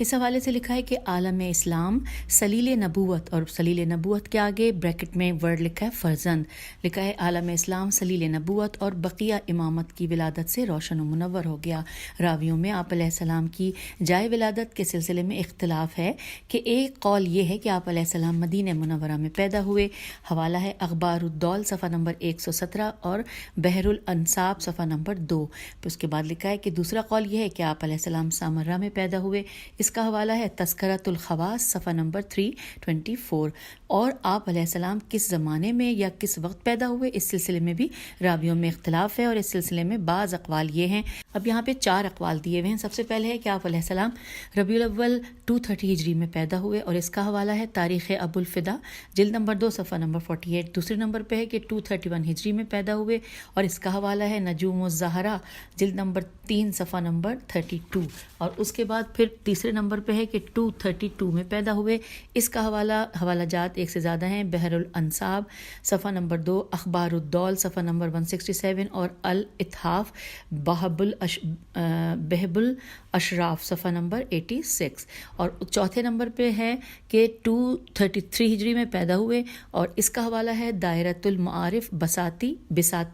اس حوالے سے لکھا ہے کہ عالم اسلام سلیل نبوت، اور سلیل نبوت کے آگے بریکٹ میں ورڈ لکھا ہے فرزند، لکھا ہے عالم اسلام سلیل نبوت اور بقیہ امامت کی ولادت سے روشن و منور ہو گیا۔ راویوں میں آپ علیہ السلام کی جائے ولادت کے سلسلے میں اختلاف ہے کہ ایک قول یہ ہے کہ آپ علیہ السلام مدینہ منورہ میں پیدا ہوئے، حوالہ ہے اخبار الدول صفحہ نمبر 117 اور بحر الانصاب صفحہ نمبر 2۔ پھر اس کے بعد لکھا ہے کہ دوسرا قول یہ ہے کہ آپ علیہ السلام سامرہ میں پیدا ہوئے، اس کا حوالہ ہے تذکرۃ الخواص صفحہ نمبر 324۔ اور آپ علیہ السلام کس زمانے میں یا کس وقت پیدا ہوئے، اس سلسلے میں بھی راویوں میں اختلاف ہے، اور اس سلسلے میں بعض اقوال یہ ہیں، اب یہاں پہ 4 اقوال دیے ہوئے ہیں۔ سب سے پہلے ہے کہ آپ علیہ السلام ربیع الاول 230 ہجری میں پیدا ہوئے، اور اس کا حوالہ ہے تاریخ ابو الفدا جلد نمبر 2 صفحہ نمبر 48۔ دوسرے نمبر پہ ہے کہ 231 ہجری میں پیدا ہوئے، اور اس کا حوالہ ہے نجوم الزہرا جلد نمبر 3 صفحہ نمبر 32۔ اور اس کے بعد پھر تیسرے نمبر پہ ہے کہ 232 میں پیدا ہوئے، اس کا حوالہ جات ایک سے زیادہ ہیں، بحر الانصاب صفحہ نمبر 2، اخبار الدول صفحہ نمبر 167 اور الاتحاف بہب الاشراف صفحہ نمبر 86۔ اور چوتھے نمبر پہ ہے کہ 233 ہجری میں پیدا ہوئے، اور اس کا حوالہ ہے دائرۃ المعارف بساطی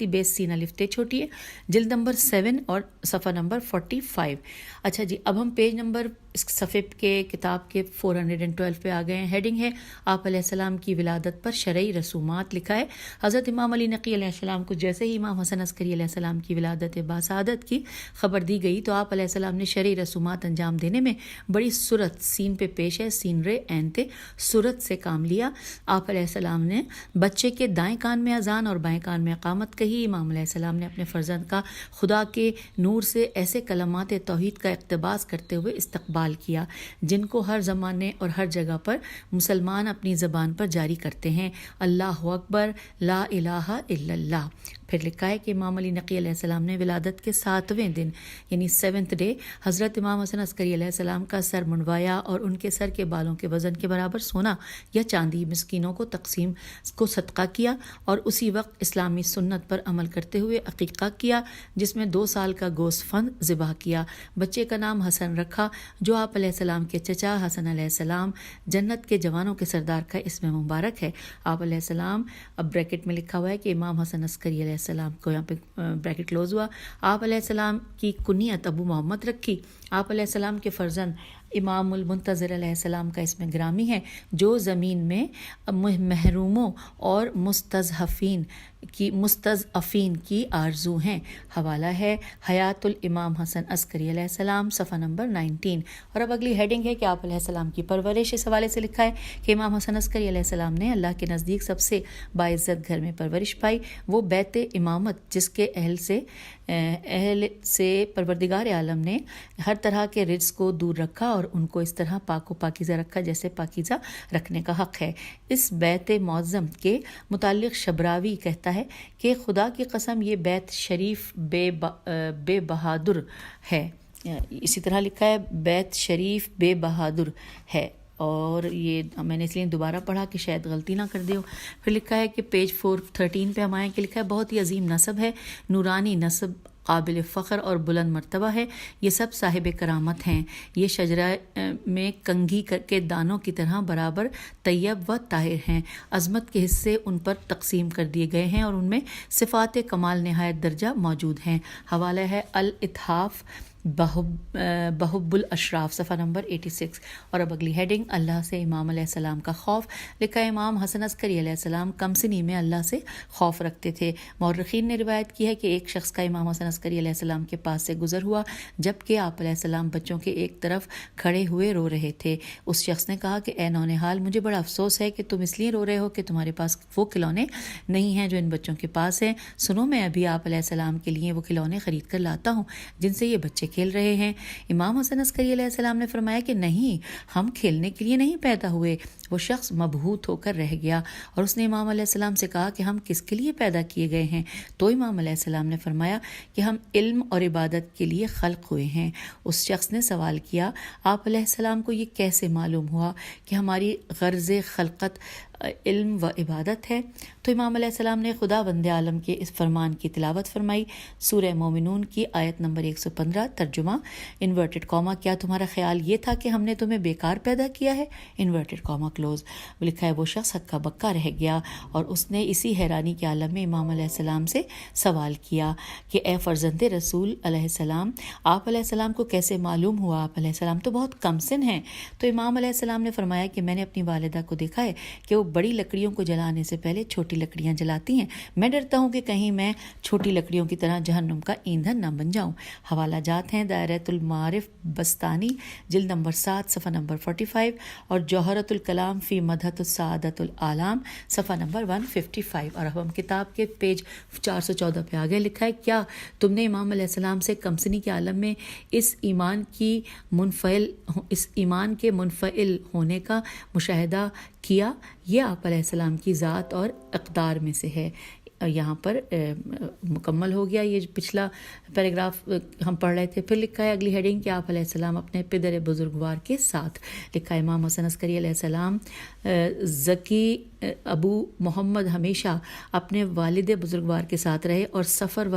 بیس سین الف تے چھوٹی ہے جلد نمبر 7 اور صفحہ نمبر 45۔ اچھا جی، اب ہم پیج نمبر اس صفحے کے کتاب کے 412 پہ آ گئے ہیں۔ ہیڈنگ ہے آپ علیہ السلام کی ولادت پر شرعی رسومات، لکھا ہے حضرت امام علی نقی علیہ السلام کو جیسے ہی امام حسن عسکری علیہ السلام کی ولادت باسعادت کی خبر دی گئی تو آپ علیہ السلام نے شرعی رسومات انجام دینے میں بڑی سرعت، سین پہ پیش ہے، سین رے عین تے، سرعت سے کام لیا۔ آپ علیہ السلام نے بچے کے دائیں کان میں اذان اور بائیں کان میں اقامت کہی۔ امام علیہ السلام نے اپنے فرزند کا خدا کے نور سے ایسے کلمات توحید کا اقتباس کرتے ہوئے استقبال کیا جن کو ہر زمانے اور ہر جگہ پر مسلمان اپنی زبان پر جاری کرتے ہیں، اللہ اکبر، لا الہ الا اللہ۔ پھر لکھا ہے کہ امام علی نقی علیہ السلام نے ولادت کے 7ویں دن یعنی 7th ڈے حضرت امام حسن عسکری علیہ السلام کا سر منڈوایا اور ان کے سر کے بالوں کے وزن کے برابر سونا یا چاندی مسکینوں کو تقسیم کو صدقہ کیا، اور اسی وقت اسلامی سنت پر عمل کرتے ہوئے عقیقہ کیا جس میں 2 سال کا گوشت فند ذبح کیا۔ بچے کا نام حسن رکھا جو آپ علیہ السلام کے چچا حسن علیہ السلام جنت کے جوانوں کے سردار کا اسم مبارک ہے۔ آپ علیہ السلام، اب بریکٹ میں لکھا ہوا ہے کہ امام حسن عسکری علیہ السلام کو یہاں پہ بریکٹ کلوز ہوا، آپ علیہ السلام کی کنیت ابو محمد رکھی۔ آپ علیہ السلام کے فرزند امام المنتظر علیہ السلام کا اسم گرامی ہے جو زمین میں محروموں اور مستضعفین کی آرزو ہیں۔ حوالہ ہے حیات الامام حسن عسکری علیہ السلام صفحہ نمبر 19۔ اور اب اگلی ہیڈنگ ہے کہ آپ علیہ السلام کی پرورش، اس حوالے سے لکھا ہے کہ امام حسن عسکری علیہ السلام نے اللہ کے نزدیک سب سے باعزت گھر میں پرورش پائی، وہ بیت امامت جس کے اہل سے پروردگار عالم نے ہر طرح کے رزق کو دور رکھا اور ان کو اس طرح پاک و پاکیزہ رکھا جیسے پاکیزہ رکھنے کا حق ہے۔ اس بیت معظم کے متعلق شبراوی کہتا ہے کہ خدا کی قسم یہ بیت شریف بے بہادر ہے، اسی طرح لکھا ہے بیت شریف بے بہادر ہے، اور یہ میں نے اس لیے دوبارہ پڑھا کہ شاید غلطی نہ کر دے ہو۔ پھر لکھا ہے کہ پیج 413 پہ ہم آئیں کہ لکھا ہے بہت ہی عظیم نسب ہے، نورانی نسب، قابل فخر اور بلند مرتبہ ہے، یہ سب صاحب کرامت ہیں، یہ شجرہ میں کنگھی کے دانوں کی طرح برابر طیب و طاہر ہیں، عظمت کے حصے ان پر تقسیم کر دیے گئے ہیں اور ان میں صفات کمال نہایت درجہ موجود ہیں۔ حوالہ ہے الاتحاف بہب الاشراف صفحہ نمبر 86۔ اور اب اگلی ہیڈنگ اللہ سے امام علیہ السلام کا خوف، لکھا ہے امام حسن عسکری علیہ السلام کم سنی میں اللہ سے خوف رکھتے تھے۔ مورخین نے روایت کی ہے کہ ایک شخص کا امام حسن عسکری علیہ السلام کے پاس سے گزر ہوا جبکہ آپ علیہ السلام بچوں کے ایک طرف کھڑے ہوئے رو رہے تھے۔ اس شخص نے کہا کہ اے نونہال، مجھے بڑا افسوس ہے کہ تم اس لیے رو رہے ہو کہ تمہارے پاس وہ کھلونے نہیں ہیں جو ان بچوں کے پاس ہیں، سنو میں ابھی آپ علیہ السلام کے لیے وہ کھلونے خرید کر لاتا ہوں جن سے یہ بچے کھیل رہے ہیں۔ امام حسن عسکری علیہ السلام نے فرمایا کہ نہیں، ہم کھیلنے کے لیے نہیں پیدا ہوئے۔ وہ شخص مبہوت ہو کر رہ گیا اور اس نے امام علیہ السلام سے کہا کہ ہم کس کے لیے پیدا کیے گئے ہیں؟ تو امام علیہ السلام نے فرمایا کہ ہم علم اور عبادت کے لیے خلق ہوئے ہیں۔ اس شخص نے سوال کیا آپ علیہ السلام کو یہ کیسے معلوم ہوا کہ ہماری غرض خلقت علم و عبادت ہے۔ تو امام علیہ السلام نے خدا بند عالم کے اس فرمان کی تلاوت فرمائی۔ سورہ مومنون کی آیت نمبر 115، ترجمہ انورٹڈ کاما، کیا تمہارا خیال یہ تھا کہ ہم نے تمہیں بیکار پیدا کیا ہے؟ Inverted comma close. لکھا ہے وہ شخص ہکا بکا رہ گیا اور اس نے اسی حیرانی کے عالم میں امام علیہ السلام سے سوال کیا کہ اے فرزند رسول علیہ السلام، آپ علیہ السلام کو کیسے معلوم ہوا؟ آپ علیہ السلام تو بہت کم سن ہیں۔ تو امام علیہ السلام نے فرمایا کہ میں نے اپنی والدہ کو دیکھا ہے کہ وہ بڑی لکڑیوں کو جلانے سے پہلے چھوٹی لکڑیاں جلاتی ہیں۔ میں ڈرتا ہوں کہ کہیں میں چھوٹی لکڑیوں کی طرح جہنم کا ایندھن نہ بن جاؤں۔ حوالہ جات ہیں دائرۃ المعارف بستانی، جلد نمبر 7، صفحہ نمبر 45، اور جوہرۃ الکلام فی مدحت السعادۃ العالم، صفحہ نمبر 155۔ اور اب ہم کتاب کے پیج 414 پہ آگے لکھا ہے، کیا تم نے امام علیہ السلام سے کمسنی کے عالم میں اس ایمان کے منفعل ہونے کا مشاہدہ کیا؟ یہ آپ علیہ السلام کی ذات اور اقدار میں سے ہے۔ یہاں پر مکمل ہو گیا یہ پچھلا پیراگراف ہم پڑھ رہے تھے۔ پھر لکھا ہے اگلی ہیڈنگ کہ آپ علیہ السلام اپنے پدر بزرگوار کے ساتھ۔ لکھا ہے امام حسن عسکری علیہ السلام ذکی ابو محمد ہمیشہ اپنے والد بزرگوار کے ساتھ رہے اور سفر و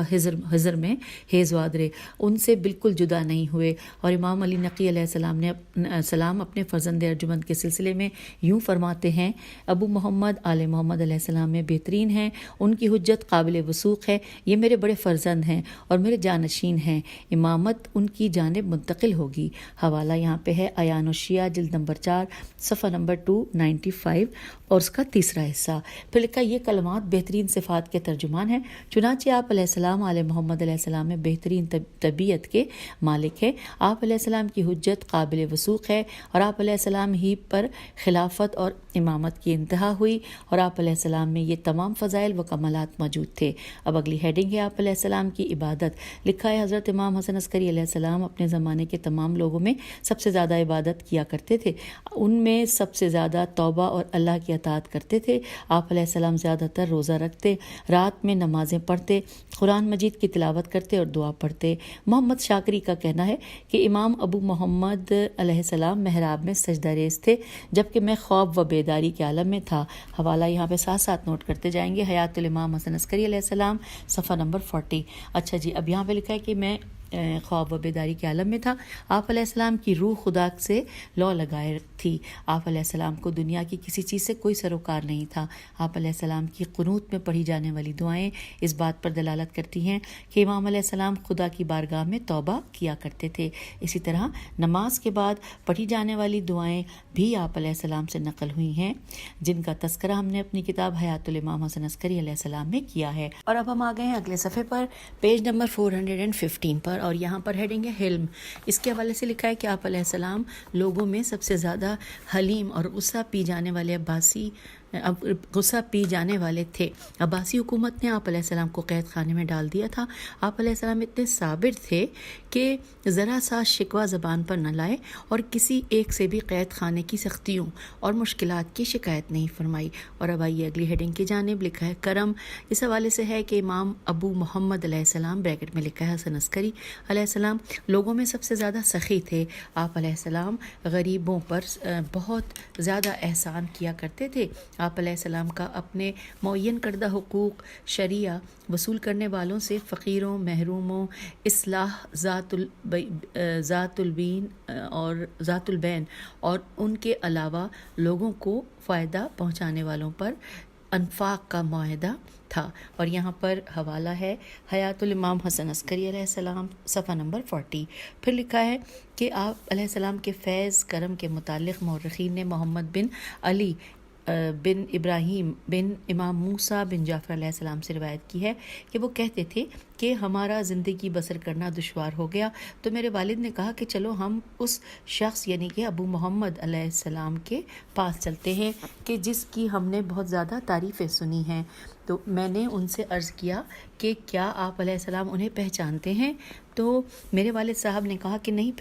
حضر میں حیزواد رہے، ان سے بالکل جدا نہیں ہوئے۔ اور امام علی نقی علیہ السلام اپنے فرزند ارجمند کے سلسلے میں یوں فرماتے ہیں، ابو محمد آل محمد علیہ السلام میں بہترین ہیں، ان کی حجت قابل وثوق ہے، یہ میرے بڑے فرزند ہیں اور میرے جانشین ہیں، امامت ان کی جانب منتقل ہوگی۔ حوالہ یہاں پہ ہے ایان الشیعہ، جلد نمبر 4، صفحہ نمبر 295 اور اس کا تیسرا حصہ۔ پھر لکھا یہ کلمات بہترین صفات کے ترجمان ہیں، چنانچہ آپ علیہ السلام آل محمد علیہ السلام میں بہترین طبیعت کے مالک ہے، آپ علیہ السلام کی حجت قابل وثوق ہے اور آپ علیہ السلام ہی پر خلافت اور امامت کی انتہا ہوئی اور آپ علیہ السلام میں یہ تمام فضائل و کمالات موجود تھے۔ اب اگلی ہیڈنگ ہے آپ علیہ السلام کی عبادت۔ لکھا ہے حضرت امام حسن عسکری علیہ السلام اپنے زمانے کے تمام لوگوں میں سب سے زیادہ عبادت کیا کرتے تھے، ان میں سب سے زیادہ توبہ اور اللہ کی اطاعت کرتے تھے۔ آپ علیہ السلام زیادہ تر روزہ رکھتے، رات میں نمازیں پڑھتے، قرآن مجید کی تلاوت کرتے اور دعا پڑھتے۔ محمد شاکری کا کہنا ہے کہ امام ابو محمد علیہ السلام محراب میں سجدہ ریز تھے جبکہ میں خواب و بیداری کے عالم میں تھا۔ حوالہ یہاں پہ ساتھ ساتھ نوٹ کرتے جائیں گے، حیات الامام حسن عسکری علیہ السلام، صفحہ نمبر 40۔ اچھا جی، اب یہاں پہ لکھا ہے کہ میں خواب و بیداری کے عالم میں تھا۔ آپ علیہ السلام کی روح خدا سے لو لگائے تھی۔ آپ علیہ السلام کو دنیا کی کسی چیز سے کوئی سروکار نہیں تھا۔ آپ علیہ السلام کی قنوت میں پڑھی جانے والی دعائیں اس بات پر دلالت کرتی ہیں کہ امام علیہ السلام خدا کی بارگاہ میں توبہ کیا کرتے تھے۔ اسی طرح نماز کے بعد پڑھی جانے والی دعائیں بھی آپ علیہ السلام سے نقل ہوئی ہیں، جن کا تذکرہ ہم نے اپنی کتاب حیات الامام حسن عسکری علیہ السلام میں کیا ہے۔ اور اب ہم آ گئے ہیں اگلے صفحے پر، پیج نمبر 415 پر، اور یہاں پر ہیڈنگ ہے حلم۔ اس کے حوالے سے لکھا ہے کہ آپ علیہ السلام لوگوں میں سب سے زیادہ حلیم اور غصہ پی جانے والے تھے۔ عباسی حکومت نے آپ علیہ السلام کو قید خانے میں ڈال دیا تھا۔ آپ علیہ السلام اتنے صابر تھے کہ ذرا سا شکوہ زبان پر نہ لائے اور کسی ایک سے بھی قید خانے کی سختیوں اور مشکلات کی شکایت نہیں فرمائی۔ اور اب آئیے اگلی ہیڈنگ کی جانب، لکھا ہے کرم۔ اس حوالے سے ہے کہ امام ابو محمد علیہ السلام، بریکٹ میں لکھا ہے حسن عسکری علیہ السلام، لوگوں میں سب سے زیادہ سخی تھے۔ آپ علیہ السلام غریبوں پر بہت زیادہ احسان کیا کرتے تھے۔ آپ علیہ السلام کا اپنے معین کردہ حقوق شرعیہ وصول کرنے والوں سے فقیروں، محروموں، اصلاح ذات البین اور ان کے علاوہ لوگوں کو فائدہ پہنچانے والوں پر انفاق کا معاہدہ تھا۔ اور یہاں پر حوالہ ہے حیات الامام حسن عسکری علیہ السلام، صفحہ نمبر 40۔ پھر لکھا ہے کہ آپ علیہ السلام کے فیض کرم کے متعلق مورخین نے محمد بن علی بن ابراہیم بن امام موسیٰ بن جعفر علیہ السلام سے روایت کی ہے کہ وہ کہتے تھے کہ ہمارا زندگی بسر کرنا دشوار ہو گیا تو میرے والد نے کہا کہ چلو ہم اس شخص یعنی کہ ابو محمد علیہ السلام کے پاس چلتے ہیں کہ جس کی ہم نے بہت زیادہ تعریفیں سنی ہیں۔ تو میں نے ان سے عرض کیا کہ کیا آپ علیہ السلام انہیں پہچانتے ہیں؟ تو میرے والد صاحب نے کہا کہ نہیں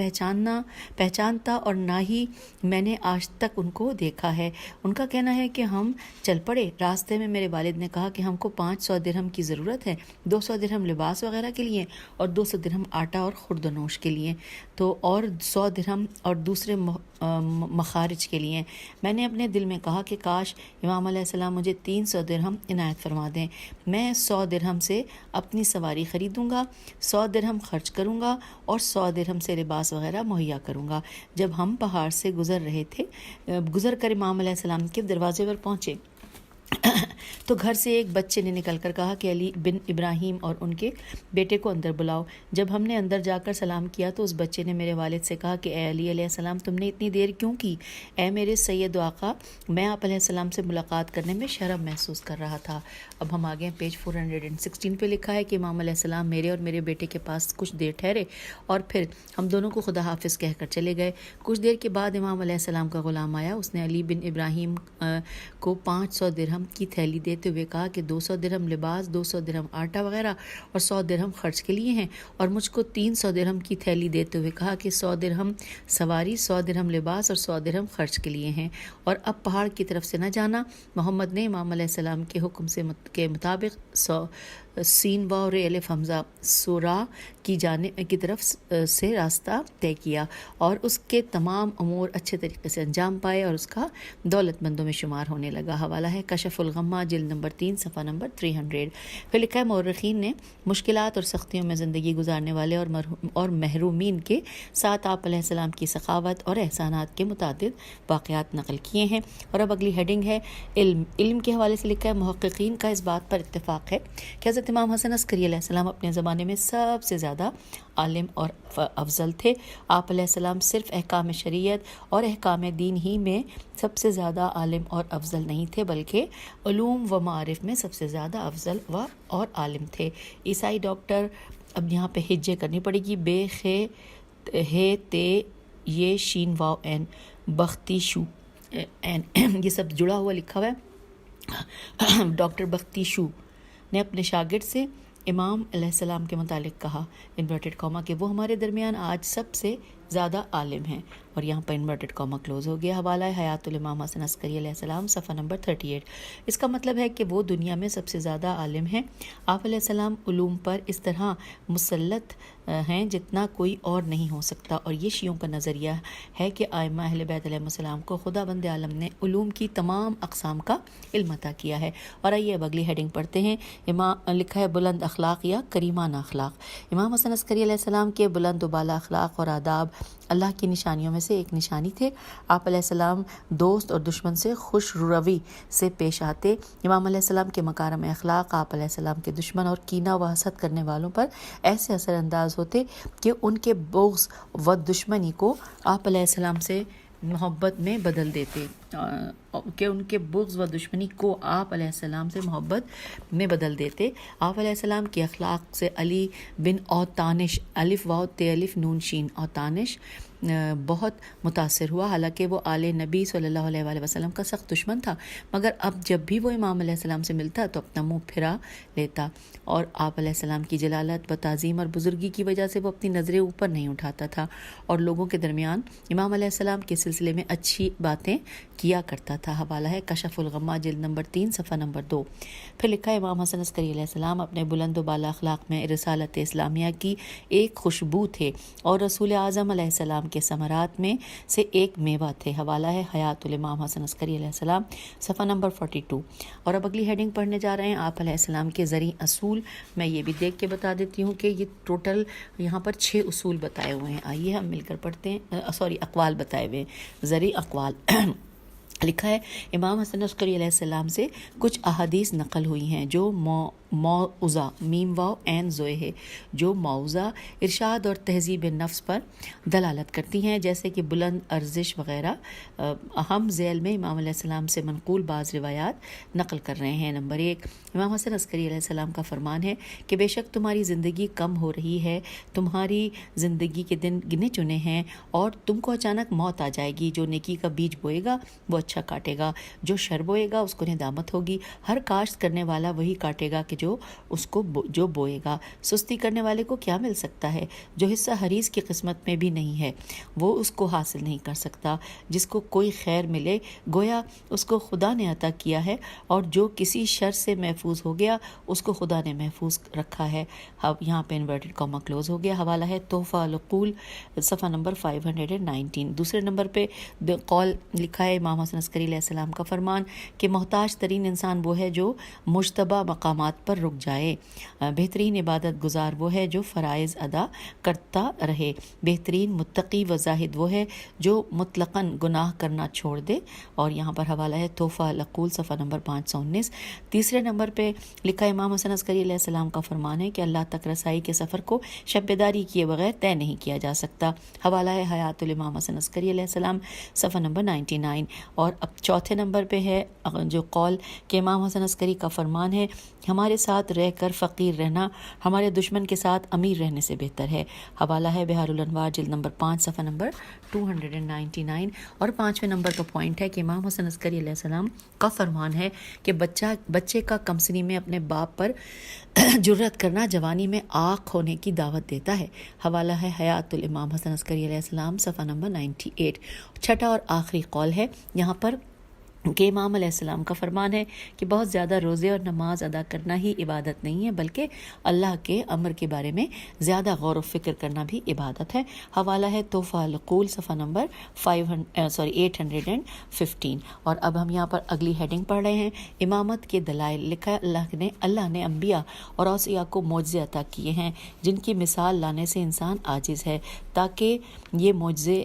پہچانتا اور نہ ہی میں نے آج تک ان کو دیکھا ہے۔ ان کا کہنا ہے کہ ہم چل پڑے۔ راستے میں میرے والد نے کہا کہ ہم کو 500 درہم کی ضرورت ہے، 200 درہم لباس وغیرہ کے لیے اور 200 درہم آٹا اور خرد و نوش کے لیے، تو اور 100 درہم اور دوسرے مخارج کے لیے۔ میں نے اپنے دل میں کہا کہ کاش امام علیہ السلام مجھے 300 درہم عنایت فرما دیں، میں 100 درہم سے اپنی سواری خریدوں گا، 100 درہم خرچ کروں گا اور 100 درہم سے لباس وغیرہ مہیا کروں گا۔ جب ہم پہاڑ سے گزر کر امام علیہ السلام کے دروازے پر پہنچے تو گھر سے ایک بچے نے نکل کر کہا کہ علی بن ابراہیم اور ان کے بیٹے کو اندر بلاؤ۔ جب ہم نے اندر جا کر سلام کیا تو اس بچے نے میرے والد سے کہا کہ اے علی علیہ السلام، تم نے اتنی دیر کیوں کی؟ اے میرے سید و آقا، میں آپ علیہ السلام سے ملاقات کرنے میں شرم محسوس کر رہا تھا۔ اب ہم آگے ہیں، پیج 416 پہ لکھا ہے کہ امام علیہ السلام میرے اور میرے بیٹے کے پاس کچھ دیر ٹھہرے اور پھر ہم دونوں کو خدا حافظ کہہ کر چلے گئے۔ کچھ دیر کے بعد امام علیہ السلام کا غلام آیا۔ اس نے علی بن ابراہیم کو 500 درہم کی تھیلی دیتے ہوئے کہا کہ 200 درہم لباس، 200 درہم آٹا وغیرہ اور 100 درہم خرچ کے لیے ہیں، اور مجھ کو 300 درہم کی تھیلی دیتے ہوئے کہا کہ 100 درہم سواری، 100 درہم لباس اور 100 درہم خرچ کے لیے ہیں، اور اب پہاڑ کی طرف سے نہ جانا۔ محمد نے امام علیہ السلام کے حکم کے مطابق سین واو رے الف حمزہ سورا کی طرف سے راستہ طے کیا اور اس کے تمام امور اچھے طریقے سے انجام پائے اور اس کا دولت مندوں میں شمار ہونے لگا۔ حوالہ ہے کشف الغمہ، جلد نمبر 3، صفحہ نمبر 300۔ پھر لکھا ہے مورخین نے مشکلات اور سختیوں میں زندگی گزارنے والے اور محرومین کے ساتھ آپ علیہ السلام کی سخاوت اور احسانات کے متعدد واقعات نقل کیے ہیں۔ اور اب اگلی ہیڈنگ ہے علم کے حوالے سے لکھا ہے محققین کا اس بات پر اتفاق ہے کہ حضرت امام حسن عسکری علیہ السلام اپنے زمانے میں سب سے زیادہ عالم اور افضل تھے۔ آپ علیہ السلام صرف احکام شریعت اور احکام دین ہی میں سب سے زیادہ عالم اور افضل نہیں تھے، بلکہ علوم و معارف میں سب سے زیادہ افضل اور عالم تھے۔ عیسائی ڈاکٹر، اب یہاں پہ ہجے کرنی پڑے گی، بے خے ہے تے یہ شین واو این بختی شو یہ سب جڑا ہوا لکھا ہوا ہے۔ ڈاکٹر بختی شو نے اپنے شاگرد سے امام علیہ السلام کے متعلق کہا انورٹڈ کاما کہ وہ ہمارے درمیان آج سب سے زیادہ عالم ہیں، اور یہاں پر انورٹڈ کاما کلوز ہو گیا۔ حوالہ ہے حیات الامام حسن عسکری علیہ السلام، صفحہ نمبر 38۔ اس کا مطلب ہے کہ وہ دنیا میں سب سے زیادہ عالم ہیں۔ آپ علیہ السلام علوم پر اس طرح مسلط ہیں جتنا کوئی اور نہیں ہو سکتا، اور یہ شیعوں کا نظریہ ہے کہ ائمہ اہل بیت علیہ السلام کو خدا بند عالم نے علوم کی تمام اقسام کا علم عطا کیا ہے۔ اور آئیے اب اگلی ہیڈنگ پڑھتے ہیں۔ لکھا ہے بلند اخلاق یا کریمانہ اخلاق۔ امام حسن عسکری علیہ السلام کے بلند و بالا اخلاق اور آداب اللہ کی نشانیوں میں سے ایک نشانی تھے۔ آپ علیہ السلام دوست اور دشمن سے خوش روی سے پیش آتے۔ امام علیہ السلام کے مکارم اخلاق آپ علیہ السلام کے دشمن اور کینہ و حسد کرنے والوں پر ایسے اثر انداز ہوتے کہ ان کے بغض و دشمنی کو آپ علیہ السلام سے محبت میں بدل دیتے آپ علیہ السلام کے اخلاق سے علی بن اوتانش الف واو تے الف نون شین اوتانش بہت متاثر ہوا۔ حالانکہ وہ آل نبی صلی اللہ علیہ وآلہ وسلم کا سخت دشمن تھا، مگر اب جب بھی وہ امام علیہ السلام سے ملتا تو اپنا منہ پھرا لیتا، اور آپ علیہ السلام کی جلالت و تعظیم اور بزرگی کی وجہ سے وہ اپنی نظریں اوپر نہیں اٹھاتا تھا اور لوگوں کے درمیان امام علیہ السلام کے سلسلے میں اچھی باتیں کیا کرتا تھا۔ حوالہ ہے کشف الغمہ، جلد نمبر 3، صفحہ نمبر 2۔ پھر لکھا ہے امام حسن عسکری علیہ السلام اپنے بلند و بالا اخلاق میں رسالت اسلامیہ کی ایک خوشبو تھے اور رسول اعظم علیہ السلام کے ثمرات میں سے ایک میوہ تھے۔ حوالہ ہے حیات الامام حسن عسکری علیہ السلام، صفحہ نمبر 42۔ اور اب اگلی ہیڈنگ پڑھنے جا رہے ہیں آپ علیہ السلام کے زرعی اصول۔ میں یہ بھی دیکھ کے بتا دیتی ہوں کہ یہ ٹوٹل یہاں پر 6 اصول بتائے ہوئے ہیں، آئیے ہم مل کر پڑھتے ہیں۔ اقوال بتائے ہوئے ہیں، زرعی اقوال۔ لکھا ہے امام حسن عسکری علیہ السلام سے کچھ احادیث نقل ہوئی ہیں جو موعظہ میم واو عین زوئے ہے، جو موعظہ، ارشاد اور تہذیب نفس پر دلالت کرتی ہیں، جیسے کہ بلند ارزش وغیرہ۔ ہم ذیل میں امام علیہ السلام سے منقول بعض روایات نقل کر رہے ہیں۔ نمبر 1، امام حسن عسکری علیہ السلام کا فرمان ہے کہ بے شک تمہاری زندگی کم ہو رہی ہے، تمہاری زندگی کے دن گنے چنے ہیں اور تم کو اچانک موت آ جائے گی۔ جو نیکی کا بیج بوئے گا وہ اچھا کاٹے گا، جو شر بوئے گا اس کو ندامت ہوگی، ہر کاشت کرنے والا وہی کاٹے گا کہ جو بوئے گا۔ سستی کرنے والے کو کیا مل سکتا ہے؟ جو حصہ حریص کی قسمت میں بھی نہیں ہے وہ اس کو حاصل نہیں کر سکتا۔ جس کو کوئی خیر ملے گویا اس کو خدا نے عطا کیا ہے، اور جو کسی شر سے محفوظ ہو گیا اس کو خدا نے محفوظ رکھا ہے۔ اب یہاں پہ انورٹڈ کاما کلوز ہو گیا۔ حوالہ ہے تحفہ العقول صفحہ نمبر 519۔ دوسرے نمبر پہ قول لکھا ہے امام حسن عسکری علیہ السلام کا فرمان کہ محتاج ترین انسان وہ ہے جو مجتبی مقامات پر رک جائے، بہترین عبادت گزار وہ ہے جو فرائض ادا کرتا رہے، بہترین متقی و زاہد وہ ہے جو مطلقاً گناہ کرنا چھوڑ دے۔ اور یہاں پر حوالہ ہے تحفہ العقول صفحہ نمبر 519۔ تیسرے نمبر پہ لکھا امام حسن عسکری علیہ السلام کا فرمان ہے کہ اللہ تک رسائی کے سفر کو شب بیداری کیے بغیر طے نہیں کیا جا سکتا۔ حوالہ ہے حیات الامام حسن عسکری علیہ السلام صفحہ نمبر 99۔ اور اب چوتھے نمبر پہ ہے جو قول کہ امام حسن عسکری کا فرمان ہے ہمارے ساتھ رہ کر فقیر رہنا ہمارے دشمن کے ساتھ امیر رہنے سے بہتر ہے۔ حوالہ ہے بہار الانوار جلد نمبر 5 صفحہ نمبر 299۔ اور پانچویں نمبر کا پوائنٹ ہے کہ امام حسن عسکری علیہ السلام کا فرمان ہے کہ بچے کا کمسنی میں اپنے باپ پر جرت کرنا جوانی میں آق ہونے کی دعوت دیتا ہے۔ حوالہ ہے حیات الامام حسن عسکری علیہ السلام صفحہ نمبر 98۔ چھٹا اور آخری قول ہے یہاں پر کہ امام علیہ السلام کا فرمان ہے کہ بہت زیادہ روزے اور نماز ادا کرنا ہی عبادت نہیں ہے بلکہ اللہ کے امر کے بارے میں زیادہ غور و فکر کرنا بھی عبادت ہے۔ حوالہ ہے تحفہ العقول صفحہ نمبر 815۔ اور اب ہم یہاں پر اگلی ہیڈنگ پڑھ رہے ہیں امامت کے دلائل۔ لکھا ہے اللہ نے انبیاء اور اوصیاء کو معجزے عطا کیے ہیں جن کی مثال لانے سے انسان عاجز ہے تاکہ یہ معجزے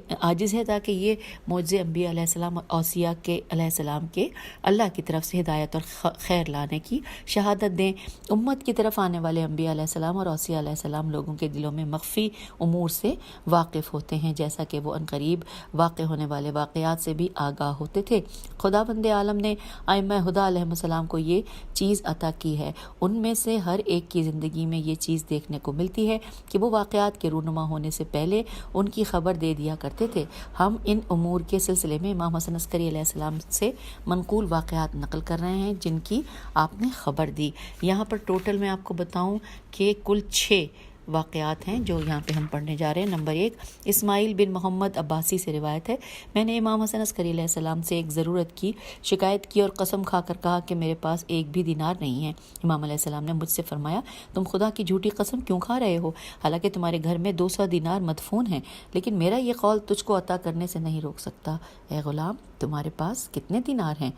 انبیاء علیہ السلام اور اوصیاء کے علیہ السلام کے اللہ کی طرف سے ہدایت اور خیر لانے کی شہادت دیں۔ امت کی طرف آنے والے انبیاء علیہ السلام اور اوصیاء علیہ السلام لوگوں کے دلوں میں مخفی امور سے واقف ہوتے ہیں جیسا کہ وہ عنقریب واقع ہونے والے واقعات سے بھی آگاہ ہوتے تھے۔ خداوند عالم نے ائمہ ہدیٰ علیہ السلام کو یہ چیز عطا کی ہے، ان میں سے ہر ایک کی زندگی میں یہ چیز دیکھنے کو ملتی ہے کہ وہ واقعات کے رونما ہونے سے پہلے ان کی خبر دے دیا کرتے تھے۔ ہم ان امور کے سلسلے میں امام حسن عسکری علیہ السلام سے منقول واقعات نقل کر رہے ہیں جن کی آپ نے خبر دی۔ یہاں پر ٹوٹل میں آپ کو بتاؤں کہ کل 6 واقعات ہیں جو یہاں پہ ہم پڑھنے جا رہے ہیں۔ نمبر 1 اسماعیل بن محمد عباسی سے روایت ہے میں نے امام حسن عسکری علیہ السلام سے ایک ضرورت کی شکایت کی اور قسم کھا کر کہا کہ میرے پاس ایک بھی دینار نہیں ہے۔ امام علیہ السلام نے مجھ سے فرمایا تم خدا کی جھوٹی قسم کیوں کھا رہے ہو حالانکہ تمہارے گھر میں 200 دینار مدفون ہیں، لیکن میرا یہ قول تجھ کو عطا کرنے سے نہیں روک سکتا۔ اے غلام تمہارے پاس کتنے دینار ہیں؟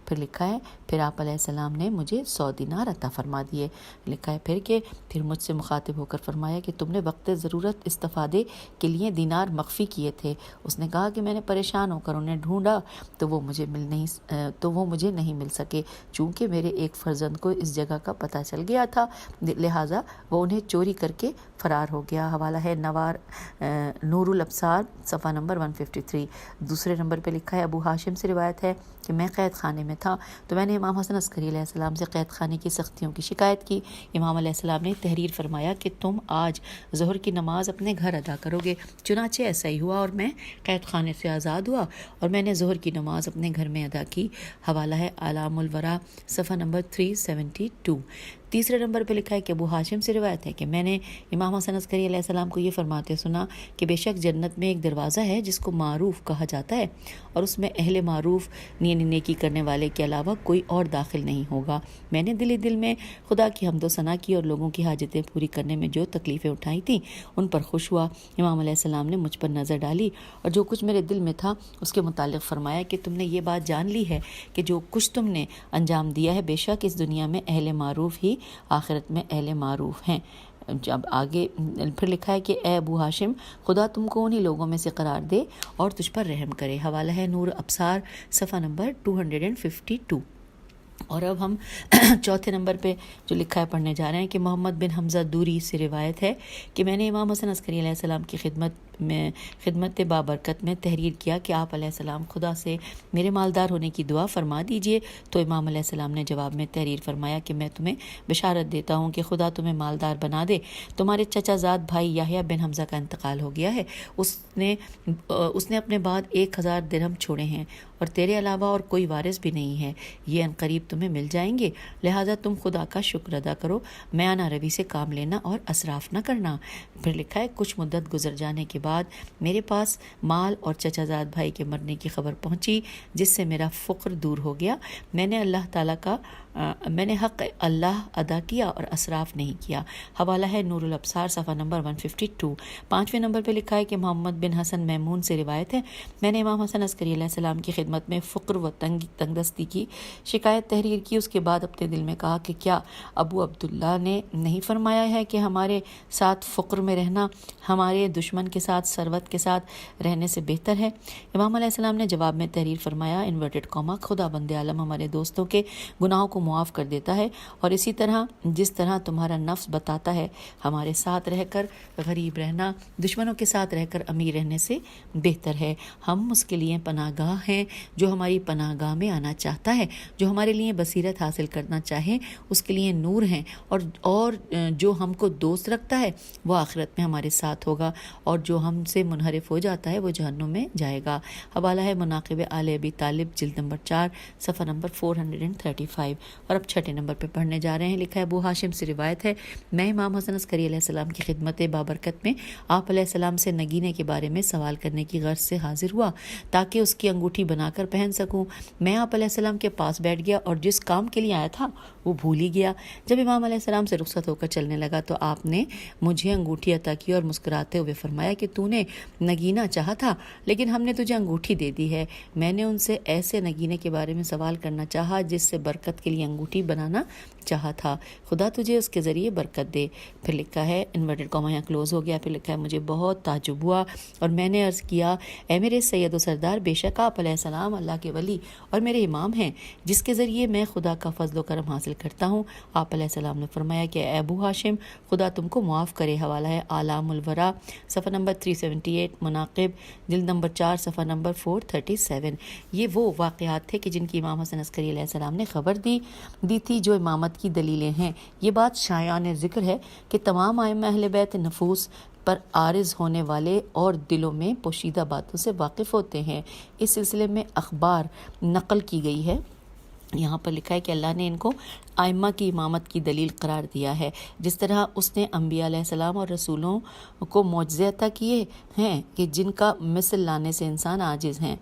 پھر لکھا ہے پھر آپ علیہ السلام نے مجھے 100 دینار عطا فرما دیے۔ لکھا ہے پھر مجھ سے مخاطب ہو کر فرمایا کہ تم نے وقت ضرورت استفادے کے لیے دینار مخفی کیے تھے۔ اس نے کہا کہ میں نے پریشان ہو کر انہیں ڈھونڈا تو وہ مجھے نہیں مل سکے، چونکہ میرے ایک فرزند کو اس جگہ کا پتہ چل گیا تھا لہٰذا وہ انہیں چوری کر کے فرار ہو گیا۔ حوالہ ہے نور الابصار صفحہ نمبر 153۔ دوسرے نمبر پہ لکھا ہے ابو ہاشم سے روایت ہے کہ میں قید خانے میں تھا تو میں نے امام حسن عسکری علیہ السلام سے قید خانے کی سختیوں کی شکایت کی۔ امام علیہ السلام نے تحریر فرمایا کہ تم آج ظہر کی نماز اپنے گھر ادا کرو گے۔ چنانچہ ایسا ہی ہوا اور میں قید خانے سے آزاد ہوا اور میں نے ظہر کی نماز اپنے گھر میں ادا کی۔ حوالہ ہے اعلام الورا صفحہ نمبر 372۔ تیسرے نمبر پہ لکھا ہے کہ ابو ہاشم سے روایت ہے کہ میں نے امام حسن عسکری علیہ السلام کو یہ فرماتے سنا کہ بے شک جنت میں ایک دروازہ ہے جس کو معروف کہا جاتا ہے اور اس میں اہل معروف نیکی کرنے والے کے علاوہ کوئی اور داخل نہیں ہوگا۔ میں نے دل میں خدا کی حمد و ثنا کی اور لوگوں کی حاجتیں پوری کرنے میں جو تکلیفیں اٹھائی تھیں ان پر خوش ہوا۔ امام علیہ السلام نے مجھ پر نظر ڈالی اور جو کچھ میرے دل میں تھا اس کے متعلق فرمایا کہ تم نے یہ بات جان لی ہے کہ جو کچھ تم نے انجام دیا ہے بے شک اس دنیا میں اہل معروف ہی آخرت میں اہل معروف ہیں۔ جب آگے پھر لکھا ہے کہ اے ابو ہاشم خدا تم کو انہی لوگوں میں سے قرار دے اور تجھ پر رحم کرے۔ حوالہ ہے نور ابصار صفحہ نمبر 252۔ اور اب ہم چوتھے نمبر پہ جو لکھا ہے پڑھنے جا رہے ہیں کہ محمد بن حمزہ دوری سے روایت ہے کہ میں نے امام حسن عسکری علیہ السلام کی خدمت بابرکت میں تحریر کیا کہ آپ علیہ السلام خدا سے میرے مالدار ہونے کی دعا فرما دیجئے، تو امام علیہ السلام نے جواب میں تحریر فرمایا کہ میں تمہیں بشارت دیتا ہوں کہ خدا تمہیں مالدار بنا دے۔ تمہارے چچا زاد بھائی یحییٰ بن حمزہ کا انتقال ہو گیا ہے، اس نے اپنے بعد 1000 درہم چھوڑے ہیں اور تیرے علاوہ اور کوئی وارث بھی نہیں ہے، یہ عنقریب تمہیں مل جائیں گے، لہٰذا تم خدا کا شکر ادا کرو، میانہ روی سے کام لینا اور اسراف نہ کرنا۔ پھر لکھا ہے کچھ مدت گزر جانے کے بعد میرے پاس مال اور چچا زاد بھائی کے مرنے کی خبر پہنچی، جس سے میرا فقر دور ہو گیا۔ میں نے حق اللہ ادا کیا اور اسراف نہیں کیا۔ حوالہ ہے نور الابصار صفحہ نمبر 152۔ 5ویں نمبر پہ لکھا ہے کہ محمد بن حسن میمون سے روایت ہے، میں نے امام حسن عسکری علیہ السلام کی خدمت میں فقر و تنگ دستی کی شکایت تحریر کی۔ اس کے بعد اپنے دل میں کہا کہ کیا ابو عبداللہ نے نہیں فرمایا ہے کہ ہمارے ساتھ فقر میں رہنا ہمارے دشمن کے ساتھ ثروت کے ساتھ رہنے سے بہتر ہے؟ امام علیہ السلام نے جواب میں تحریر فرمایا انورٹڈ کاما خدا بند عالم ہمارے دوستوں کے گناہوں کو معاف کر دیتا ہے، اور اسی طرح جس طرح تمہارا نفس بتاتا ہے ہمارے ساتھ رہ کر غریب رہنا دشمنوں کے ساتھ رہ کر امیر رہنے سے بہتر ہے۔ ہم اس کے لیے پناہ گاہ ہیں جو ہماری پناہ گاہ میں آنا چاہتا ہے، جو ہمارے لیے بصیرت حاصل کرنا چاہے اس کے لیے نور ہیں، اور جو ہم کو دوست رکھتا ہے وہ آخرت میں ہمارے ساتھ ہوگا، اور جو ہم سے منحرف ہو جاتا ہے وہ جہنم میں جائے گا۔ حوالہ ہے مناقب آل ابی طالب جلد نمبر 4 صفحہ نمبر 435۔ اور اب 6 نمبر پہ پڑھنے جا رہے ہیں، لکھا ہے ابو ہاشم سے روایت ہے، میں امام حسن عسکری علیہ السلام کی خدمت بابرکت میں آپ علیہ السلام سے نگینے کے بارے میں سوال کرنے کی غرض سے حاضر ہوا تاکہ اس کی انگوٹھی بنا کر پہن سکوں۔ میں آپ علیہ السلام کے پاس بیٹھ گیا اور جس کام کے لیے آیا تھا وہ بھول ہی گیا۔ جب امام علیہ السلام سے رخصت ہو کر چلنے لگا تو آپ نے مجھے انگوٹھی عطا کی اور مسکراتے ہوئے فرمایا کہ تو نے نگینا چاہا تھا لیکن ہم نے تجھے انگوٹھی دے دی ہے۔ میں نے ان سے ایسے نگینے کے بارے میں سوال کرنا چاہا جس سے برکت کے لیے انگوٹھی بنانا چاہا تھا، خدا تجھے اس کے ذریعے برکت دے۔ پھر لکھا ہے انورٹڈ کاما یہاں کلوز ہو گیا۔ پھر لکھا ہے مجھے بہت تعجب ہوا اور میں نے عرض کیا اے میرے سید و سردار، بے شک آپ علیہ السلام اللہ کے ولی اور میرے امام ہیں جس کے ذریعے میں خدا کا فضل و کرم حاصل کرتا ہوں۔ آپ علیہ السلام نے فرمایا کہ اے ابو ہاشم خدا تم کو معاف کرے۔ حوالہ ہے اعلام الورا صفحہ نمبر 378، مناقب جلد نمبر 4 صفحہ نمبر 437۔ یہ وہ واقعات تھے کہ جن کی امام حسن عسکری علیہ السلام نے خبر دی تھی جو امامت کی دلیلیں ہیں۔ یہ بات شایان ذکر ہے کہ تمام ائمہ اہل بیت نفوس پر عارض ہونے والے اور دلوں میں پوشیدہ باتوں سے واقف ہوتے ہیں۔ اس سلسلے میں اخبار نقل کی گئی ہے۔ یہاں پر لکھا ہے کہ اللہ نے ان کو ائمہ کی امامت کی دلیل قرار دیا ہے، جس طرح اس نے انبیاء علیہ السلام اور رسولوں کو معجزے عطا کیے ہیں کہ جن کا مثل لانے سے انسان عاجز ہیں۔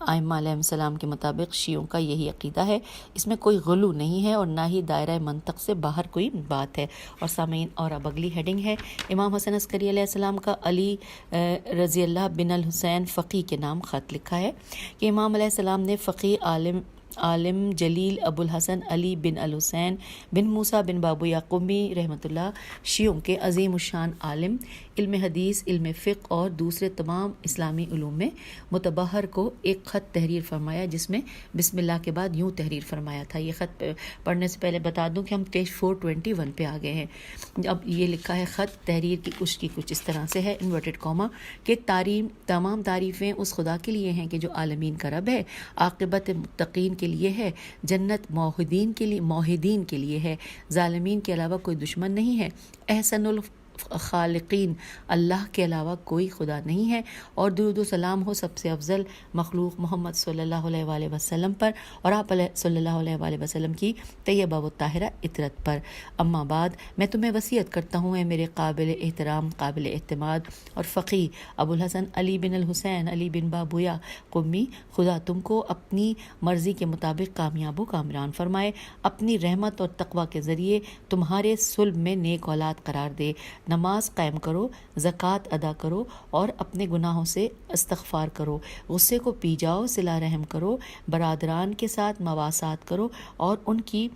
ائمہ علیہ السلام کے مطابق شیعوں کا یہی عقیدہ ہے، اس میں کوئی غلو نہیں ہے اور نہ ہی دائرہ منطق سے باہر کوئی بات ہے۔ اور سامعین، اور اب اگلی ہیڈنگ ہے امام حسن عسکری علیہ السلام کا علی رضی اللہ بن الحسین فقی کے نام خط لکھا ہے کہ امام علیہ السلام نے فقی عالم جلیل ابو الحسن علی بن الحسین بن موسیٰ بن بابو یعقوبی رحمۃ اللہ شیعوں کے عظیم الشان عالم، علم حدیث، علم فقہ اور دوسرے تمام اسلامی علوم میں متبحر کو ایک خط تحریر فرمایا جس میں بسم اللہ کے بعد یوں تحریر فرمایا تھا۔ یہ خط پڑھنے سے پہلے بتا دوں کہ ہم پیج 421 پہ آ گئے ہیں۔ اب یہ لکھا ہے خط تحریر کی کچھ اس طرح سے ہے انورٹڈ کاما کہ تمام تعریفیں اس خدا کے لیے ہیں کہ جو عالمین کا رب ہے، عاقبت متقین کے لیے ہے، جنت موحدین کے لیے ہے، ظالمین کے علاوہ کوئی دشمن نہیں ہے، احسن خالقین اللہ کے علاوہ کوئی خدا نہیں ہے، اور درود و سلام ہو سب سے افضل مخلوق محمد صلی اللہ علیہ وآلہ وسلم پر اور آپ صلی اللہ علیہ وآلہ وسلم کی طیبہ و طاہرہ اطرت پر۔ اما بعد میں تمہیں وصیت کرتا ہوں اے میرے قابل احترام، قابل اعتماد اور فقی ابو الحسن علی بن الحسین علی بن بابویا قمی، خدا تم کو اپنی مرضی کے مطابق کامیاب و کامران فرمائے، اپنی رحمت اور تقوی کے ذریعے تمہارے صلب میں نیک اولاد قرار دے نماز قائم کرو، زکوٰۃ ادا کرو اور اپنے گناہوں سے استغفار کرو، غصے کو پی جاؤ، صلہ رحم کرو، برادران کے ساتھ مواسات کرو اور ان کی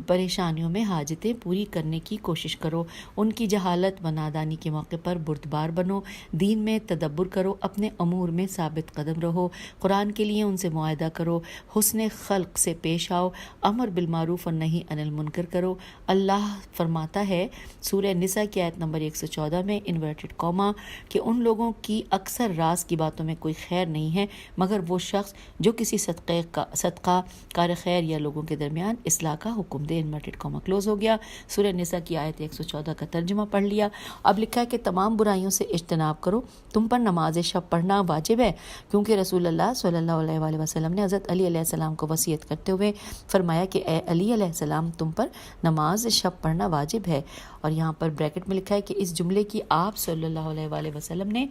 پریشانیوں میں حاجتیں پوری کرنے کی کوشش کرو، ان کی جہالت و نادانی کے موقع پر بردبار بنو، دین میں تدبر کرو، اپنے امور میں ثابت قدم رہو، قرآن کے لیے ان سے معاہدہ کرو، حسن خلق سے پیش آؤ، امر بالمعروف اور نہی عن المنکر کرو۔ اللہ فرماتا ہے سورہ نساء کی آیت نمبر 114 میں انورٹڈ کوما کہ ان لوگوں کی اکثر راز کی باتوں میں کوئی خیر نہیں ہے مگر وہ شخص جو کسی صدقہ کار خیر یا لوگوں کے درمیان اصلاح کا حکم دے، انورٹڈ کوما کلوز ہو گیا۔ سورہ نساء کی آیت 114 کا ترجمہ پڑھ لیا۔ اب لکھا ہے کہ تمام برائیوں سے اجتناب کرو، تم پر نماز شب پڑھنا واجب ہے کیونکہ رسول اللہ صلی اللہ علیہ وآلہ وسلم نے حضرت علی علیہ السلام کو وصیت کرتے ہوئے فرمایا کہ اے علی علیہ السلام تم پر نماز شب پڑھنا واجب ہے، اور یہاں پر بریکٹ میں لکھا ہے کہ اس جملے کی آپ صلی اللہ علیہ وآلہ وسلم نے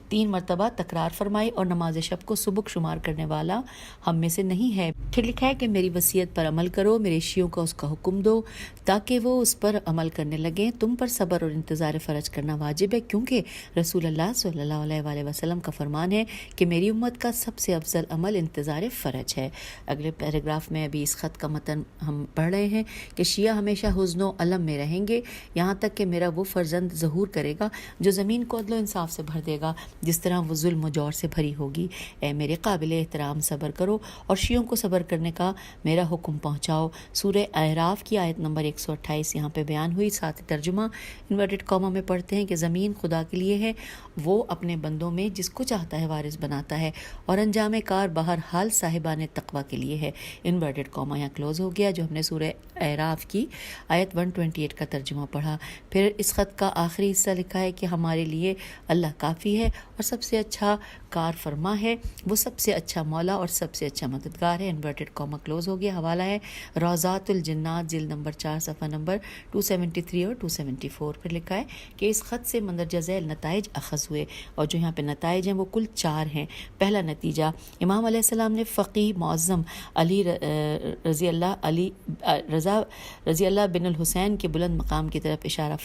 3 مرتبہ تکرار فرمائی اور نماز شب کو سبک شمار کرنے والا ہم میں سے نہیں ہے۔ پھر لکھا ہے کہ میری وصیت پر عمل کرو، میرے شیعوں کو اس کا حکم دو تاکہ وہ اس پر عمل کرنے لگیں، تم پر صبر اور انتظار فرج کرنا واجب ہے کیونکہ رسول اللہ صلی اللہ علیہ وآلہ وسلم کا فرمان ہے کہ میری امت کا سب سے افضل عمل انتظار فرج ہے۔ اگلے پیراگراف میں ابھی اس خط کا متن ہم پڑھ رہے ہیں کہ شیعہ ہمیشہ حزن و الم میں رہیں گے یہاں تک کہ میرا وہ فرزند ظہور کرے گا جو زمین کو عدل و انصاف سے بھر دے گا جس طرح وہ ظلم و جور سے بھری ہوگی۔ اے میرے قابل احترام صبر کرو اور شیعوں کو صبر کرنے کا میرا حکم پہنچاؤ۔ سورہ اعراف کی آیت نمبر 128 یہاں پہ بیان ہوئی، ساتھ ترجمہ انورٹڈ کوما میں پڑھتے ہیں کہ زمین خدا کے لیے ہے، وہ اپنے بندوں میں جس کو چاہتا ہے وارث بناتا ہے اور انجام کار بہرحال صاحبان تقوی کے لیے ہے۔ انورٹڈ کوما یہاں کلوز ہو گیا جو ہم نے سورہ اعراف کی آیت 128 کا ترجمہ پڑھا۔ پھر اس خط کا آخری حصہ لکھا ہے کہ ہمارے لیے اللہ کافی ہے اور سب سے اچھا کار فرما ہے، وہ سب سے اچھا مولا اور سب سے اچھا مددگار ہے۔ انورٹڈ کوما کلوز ہو گیا۔ حوالہ ہے روضات الجنات جلد نمبر 4 صفحہ نمبر 273 اور 274۔ پھر لکھا ہے کہ اس خط سے مندرجہ ذیل نتائج اخذ ہوئے اور جو یہاں پہ نتائج ہیں وہ کل 4 ہیں۔ پہلا نتیجہ، امام علیہ السلام نے فقیہ معظم علی رضا رضی اللہ بن الحسین کے بلند مقام کی طرف اشارہ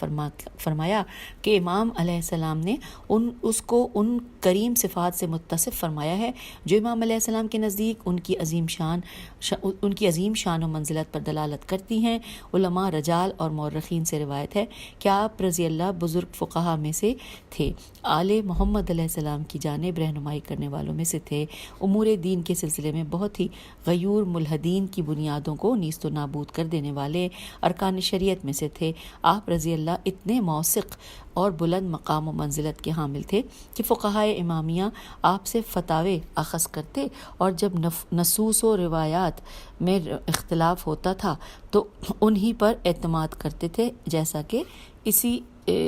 فرمایا کہ امام علیہ السلام نے اس کو ان کریم صفات سے متصف فرمایا ہے جو امام علیہ السلام کے نزدیک ان کی عظیم شان و منزلت پر دلالت کرتی ہیں۔ علماء رجال اور مورخین سے روایت ہے کہ آپ رضی اللہ بزرگ فقہا میں سے تھے، آل محمد علیہ السلام کی جانب رہنمائی کرنے والوں میں سے تھے، امور دین کے سلسلے میں بہت ہی غیور ملحدین کی بنیادوں کو نیست و نابود کر دینے والے ارکان شریعت میں سے تھے۔ آپ رضی اللہ اتنے موثق اور بلند مقام و منزلت کے حامل تھے کہ فقہائے امامیہ آپ سے فتاوے اخذ کرتے اور جب نصوص و روایات میں اختلاف ہوتا تھا تو انہی پر اعتماد کرتے تھے، جیسا کہ اسی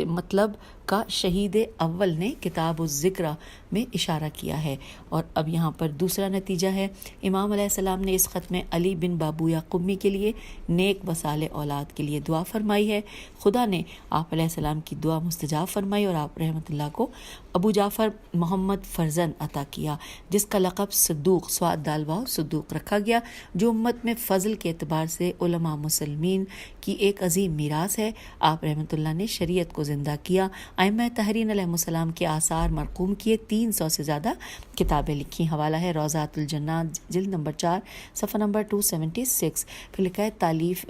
مطلب کا شہید اول نے کتاب الذکر میں اشارہ کیا ہے۔ اور اب یہاں پر دوسرا نتیجہ ہے، امام علیہ السلام نے اس خط میں علی بن بابویا قمی کے لیے نیک و صالح اولاد کے لیے دعا فرمائی ہے۔ خدا نے آپ علیہ السلام کی دعا مستجاب فرمائی اور آپ رحمۃ اللہ کو ابو جعفر محمد فرزند عطا کیا جس کا لقب صدوق سواد دالواؤ صدوق رکھا گیا، جو امت میں فضل کے اعتبار سے علماء مسلمین کی ایک عظیم میراث ہے۔ آپ رحمۃ اللہ نے شریعت کو زندہ کیا، ائمہ طاہرین علیہ السلام کے آثار مرقوم کیے، 300 سے زیادہ کتابیں لکھی۔ حوالہ ہے روضات الجنات جلد نمبر 4 صفحہ نمبر 276۔ پھر لکھا ہے تالیف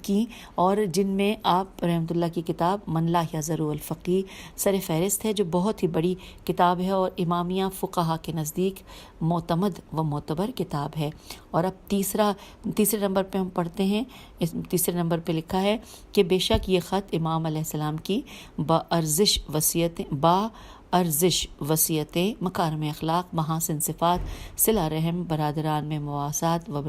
کی اور جن میں آپ رحمۃ اللہ کی کتاب من لا یضر الفقیہ سر فہرست ہے، جو بہت ہی بڑی کتاب ہے اور امامیہ فقہا کے نزدیک معتمد و معتبر کتاب ہے۔ اور اب تیسرے نمبر پہ ہم پڑھتے ہیں، تیسرے نمبر پہ لکھا ہے کہ بے شک یہ خط امام علیہ السلام کی ارزش وصیتیں، مکارم اخلاق، محاسن صفات، صلہ رحم، برادران میں مواسات و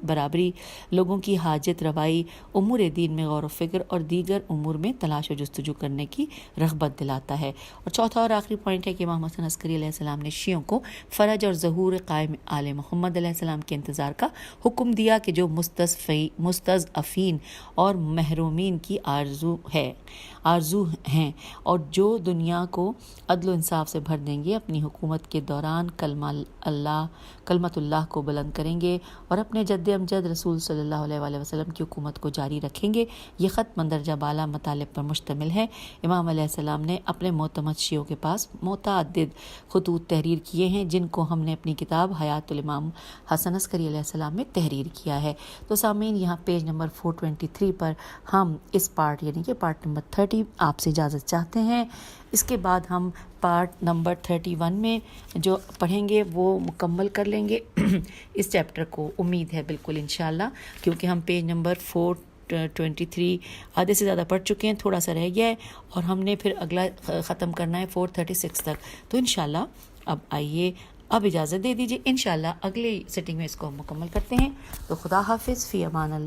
برابری، لوگوں کی حاجت روائی، امور دین میں غور و فکر اور دیگر امور میں تلاش و جستجو کرنے کی رغبت دلاتا ہے۔ اور چوتھا اور آخری پوائنٹ ہے کہ امام حسن عسکری علیہ السلام نے شیعوں کو فرج اور ظہور قائم آل محمد علیہ السلام کے انتظار کا حکم دیا کہ جو مستضعفین اور محرومین کی آرزو ہیں اور جو دنیا کو عدل و انصاف سے بھر دیں گے، اپنی حکومت کے دوران کلمہ کلمت اللہ کو بلند کریں گے اور اپنے جد امجد رسول صلی اللہ علیہ وآلہ وسلم کی حکومت کو جاری رکھیں گے۔ یہ خط مندرجہ بالا مطالب پر مشتمل ہے۔ امام علیہ السلام نے اپنے معتمد شیعوں کے پاس متعدد خطوط تحریر کیے ہیں، جن کو ہم نے اپنی کتاب حیات الامام حسن عسکری علیہ السلام میں تحریر کیا ہے۔ تو سامعین، یہاں پیج نمبر 423 پر ہم اس پارٹ یعنی کہ پارٹ نمبر 30 آپ سے اجازت چاہتے ہیں۔ اس کے بعد ہم پارٹ نمبر 31 میں جو پڑھیں گے وہ مکمل کر لیں گے اس چیپٹر کو، امید ہے بالکل انشاءاللہ، کیونکہ ہم پیج نمبر 423 آدھے سے زیادہ پڑھ چکے ہیں، تھوڑا سا رہ گیا ہے اور ہم نے پھر اگلا ختم کرنا ہے 436 تک۔ تو انشاءاللہ اب آئیے، اب اجازت دے دیجیے، انشاءاللہ اگلی سیٹنگ میں اس کو ہم مکمل کرتے ہیں۔ تو خدا حافظ، فی امان اللہ۔